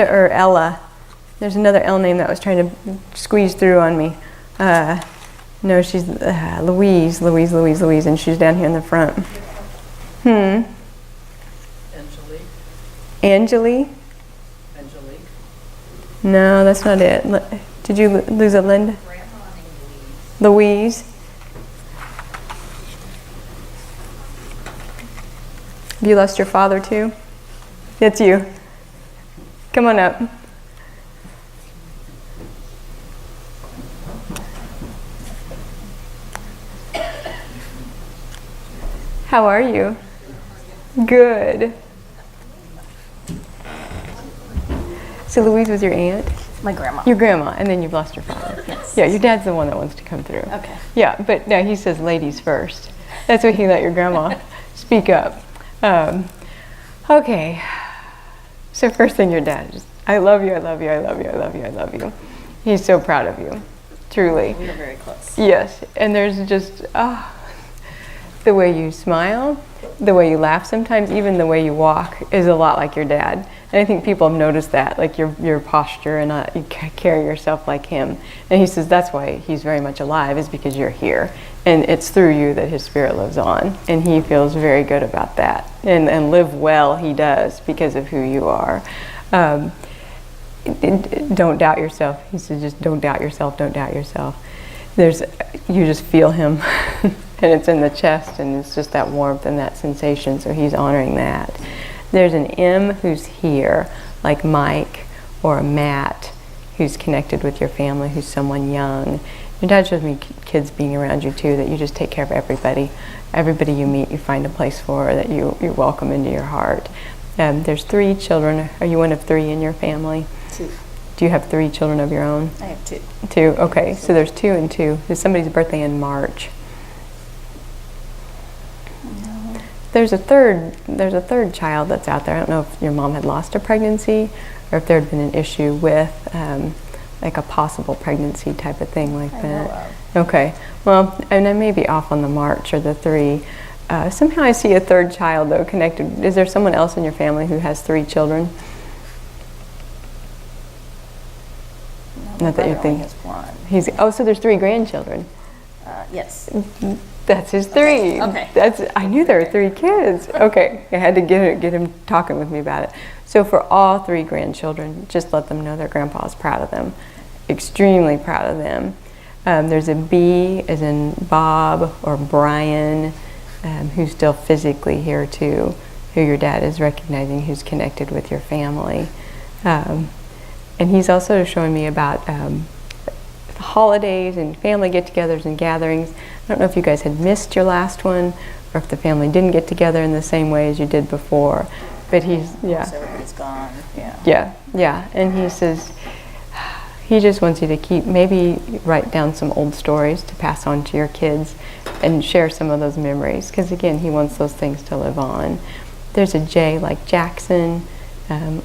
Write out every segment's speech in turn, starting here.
or Ella. There's another L name that was trying to squeeze through on me. No, she's Louise, and she's down here in the front. Angelique? No, that's not it. Did you lose a Linda? Louise. Have you lost your father too? It's you. Come on up. How are you? Good. So Louise was your aunt? My grandma. Your grandma, and then you've lost your father. Yes. Yeah, your dad's the one that wants to come through. Okay. Yeah, but no, he says ladies first. That's what he let your grandma speak up. Okay. So first thing, your dad just, I love you, I love you, I love you, I love you, I love you. He's so proud of you, truly. We are very close. Yes, and there's just, the way you smile, the way you laugh sometimes, even the way you walk is a lot like your dad. And I think people have noticed that, like your posture, and you carry yourself like him. And he says that's why he's very much alive, is because you're here. And it's through you that his spirit lives on. And he feels very good about that. And live well he does because of who you are. Don't doubt yourself. He says just don't doubt yourself, don't doubt yourself. You just feel him. And it's in the chest, and it's just that warmth and that sensation, so he's honoring that. There's an M who's here, like Mike or Matt, who's connected with your family, who's someone young. Your dad shows me kids being around you too, that you just take care of everybody. Everybody you meet, you find a place for, that you welcome into your heart. There's 3 children. Are you one of 3 in your family? 2. Do you have 3 children of your own? I have 2. 2, okay, so there's 2 and 2. There's somebody's birthday in March. There's a third child that's out there. I don't know if your mom had lost a pregnancy, or if there had been an issue with like a possible pregnancy type of thing like that. Okay, well, and I may be off on the March or the 3. Somehow I see a third child though connected. Is there someone else in your family who has 3 children? No, not that you think. Has 1. So there's 3 grandchildren. Yes. That's his 3. Okay. I knew there were 3 kids. Okay, I had to get him talking with me about it. So for all 3 grandchildren, just let them know their grandpa is proud of them, extremely proud of them. There's a B as in Bob or Brian, who's still physically here too, who your dad is recognizing, who's connected with your family. And he's also showing me about holidays and family get-togethers and gatherings. I don't know if you guys had missed your last one, or if the family didn't get together in the same way as you did before. But So everybody's gone. Yeah. And he says he just wants you to maybe write down some old stories to pass on to your kids and share some of those memories, because again, he wants those things to live on. There's a J like Jackson.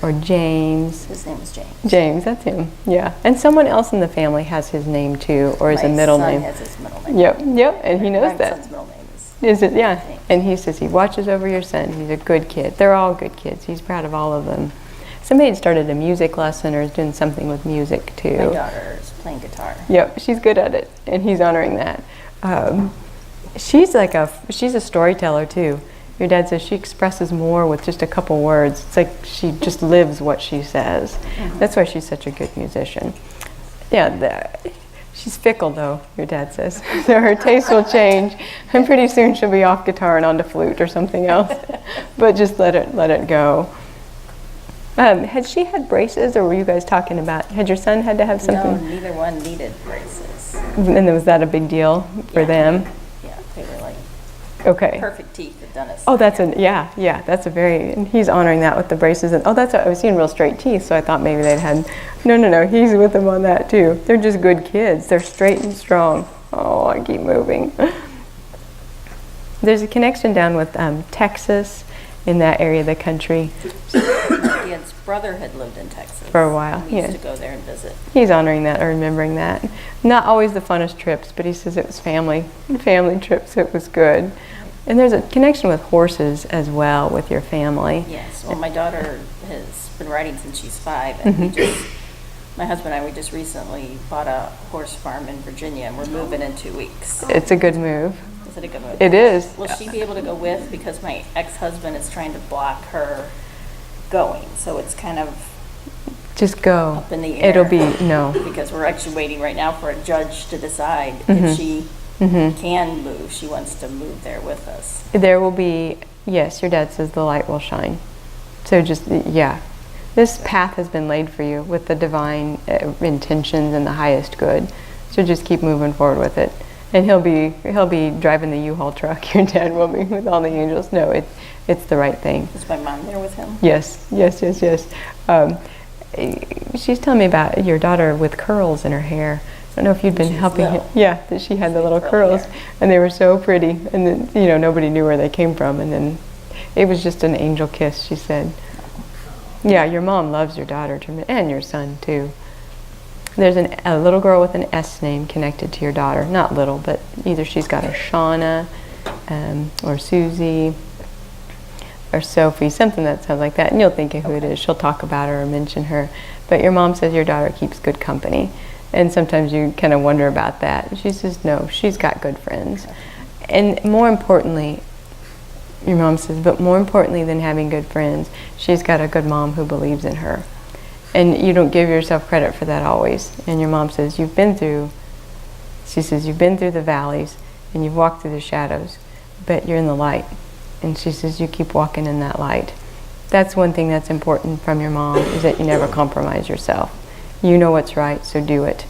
Or James. His name is James. James, that's him. Yeah, and someone else in the family has his name too, or is a middle name. My son has his middle name. Yep, and he knows that. My son's middle name is it? Yeah, James. And he says he watches over your son. He's a good kid. They're all good kids. He's proud of all of them. Somebody had started a music lesson or is doing something with music too. My daughter is playing guitar. Yep, she's good at it, and he's honoring that. She's a storyteller too. Your dad says she expresses more with just a couple words. It's like she just lives what she says. Mm-hmm. That's why she's such a good musician. Yeah, she's fickle though, your dad says. So her taste will change, and pretty soon she'll be off guitar and onto flute or something else. But just let it go. Had she had braces, or were you guys talking about, had your son had to have something? No, neither one needed braces. And was that a big deal for them? Yeah, they were like perfect teeth at dentists. Oh, that's that's a very, and he's honoring that with the braces. And I was seeing real straight teeth, so I thought maybe they'd had, no, he's with them on that too. They're just good kids. They're straight and strong. Oh, I keep moving. There's a connection down with Texas, in that area of the country. Ian's brother had lived in Texas for a while. We used to go there and visit. He's honoring that or remembering that. Not always the funnest trips, but he says it was family trips. It was good. And there's a connection with horses as well with your family. Yes. Well, my daughter has been riding since she's 5, and my husband and I, we just recently bought a horse farm in Virginia, and we're moving in 2 weeks. It's a good move. Is it a good move? It is. Will she be able to go with? Because my ex-husband is trying to block her going, so it's kind of Just go. up in the air. It'll be, no. Because we're actually waiting right now for a judge to decide if she can move. She wants to move there with us. There will be, yes, your dad says the light will shine. So just, yeah. This path has been laid for you with the divine intentions and the highest good. So just keep moving forward with it. And he'll be driving the U-Haul truck. Your dad will be with all the angels. No, it's the right thing. Is my mom there with him? Yes. She's telling me about your daughter with curls in her hair. I don't know if you'd been helping her. Yeah, that she had the little curls, and they were so pretty. And then, nobody knew where they came from. And then it was just an angel kiss, she said. Yeah, your mom loves your daughter, and your son too. There's a little girl with an S name connected to your daughter. Not little, but either she's got a Shauna, or Susie, or Sophie, something that sounds like that. And you'll think of who it is. She'll talk about her or mention her. But your mom says your daughter keeps good company. And sometimes you kind of wonder about that. She says, no, she's got good friends. And more importantly, your mom says, but more importantly than having good friends, she's got a good mom who believes in her. And you don't give yourself credit for that always. And your mom says, you've been through the valleys and you've walked through the shadows, but you're in the light. And she says, you keep walking in that light. That's one thing that's important from your mom, is that you never compromise yourself. You know what's right, so do it.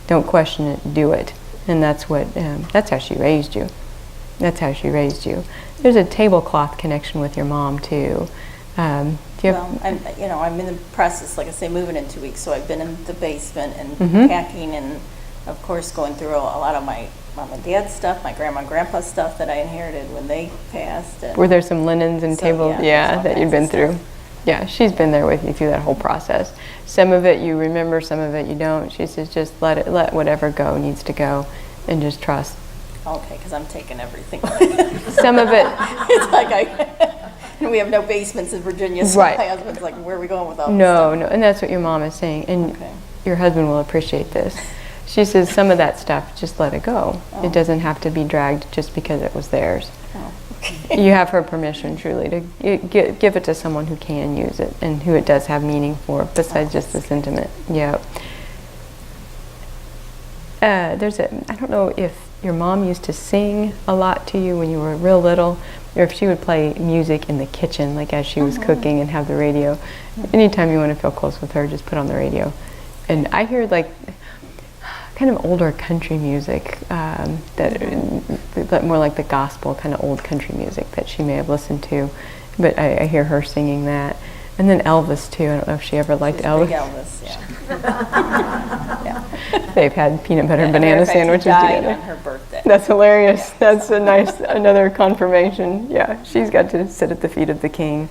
Don't question it, do it. And that's how she raised you. That's how she raised you. There's a tablecloth connection with your mom too. I'm in the process, like I say, moving in 2 weeks. So I've been in the basement and packing, and of course going through a lot of my mom and dad's stuff, my grandma and grandpa's stuff that I inherited when they passed. And were there some linens and tables? Yeah, that you'd been through. Yeah, she's been there with you through that whole process. Some of it you remember, some of it you don't. She says just let whatever go needs to go, and just trust. Okay, because I'm taking everything. Some of it. It's like we have no basements in Virginia, so right. My husband's like, where are we going with all this No, stuff? and that's what your mom is saying, and your husband will appreciate this. She says some of that stuff, just let it go. Oh. It doesn't have to be dragged just because it was theirs. Oh, okay. You have her permission, truly, to give it to someone who can use it and who it does have meaning for, besides just the sentiment. Yeah. I don't know if your mom used to sing a lot to you when you were real little, or if she would play music in the kitchen, like as she was cooking and have the radio. Anytime you want to feel close with her, just put on the radio. And I hear like kind of older country music, that more like the gospel, kind of old country music that she may have listened to. But I hear her singing that. And then Elvis too. I don't know if she ever liked Elvis. Big Elvis, yeah. Yeah. They've had peanut butter and banana sandwiches died together. On her birthday. That's hilarious. That's another confirmation. Yeah, she's got to sit at the feet of the King.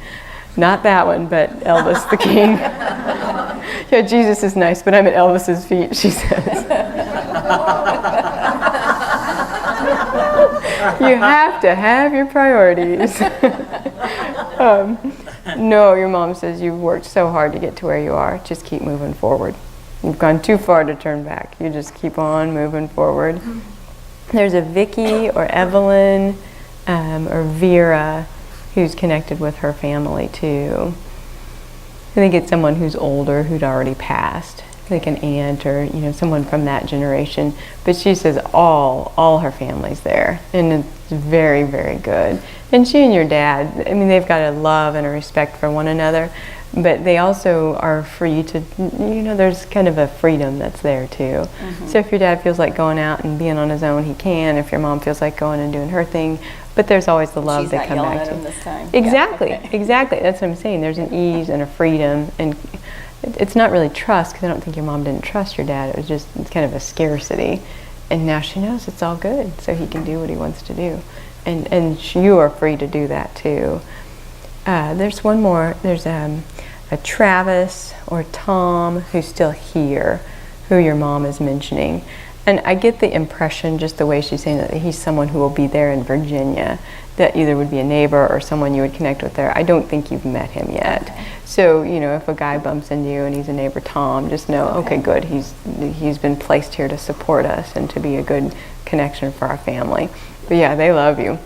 Not that one, but Elvis the King. Yeah, Jesus is nice, but I'm at Elvis's feet, she says. You have to have your priorities. No, your mom says you've worked so hard to get to where you are. Just keep moving forward. You've gone too far to turn back. You just keep on moving forward. There's a Vicky or Evelyn or Vera who's connected with her family too. I think it's someone who's older, who'd already passed, like an aunt or someone from that generation. But she says all her family's there, and it's very, very good. And she and your dad, they've got a love and a respect for one another, but they also are free to, there's kind of a freedom that's there too. So if your dad feels like going out and being on his own, he can. If your mom feels like going and doing her thing, but there's always the love that come back to. She's not yelling at him this time. Exactly, Yeah, okay. Exactly. That's what I'm saying. There's an ease and a freedom, and it's not really trust, because I don't think your mom didn't trust your dad. It's kind of a scarcity, and now she knows it's all good, so he can do what he wants to do, and you are free to do that too. There's one more. There's a Travis or Tom who's still here, who your mom is mentioning. And I get the impression, just the way she's saying that he's someone who will be there in Virginia, that either would be a neighbor or someone you would connect with there. I don't think you've met him yet. Okay. So, you know, if a guy bumps into you and he's a neighbor Tom, just know, okay, good, he's been placed here to support us and to be a good connection for our family. But yeah, they love you.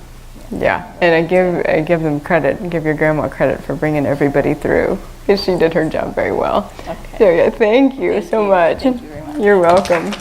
Yeah, and I give them credit, give your grandma credit for bringing everybody through, because she did her job very well. Okay. So yeah, thank you so much. Thank you very much. You're welcome.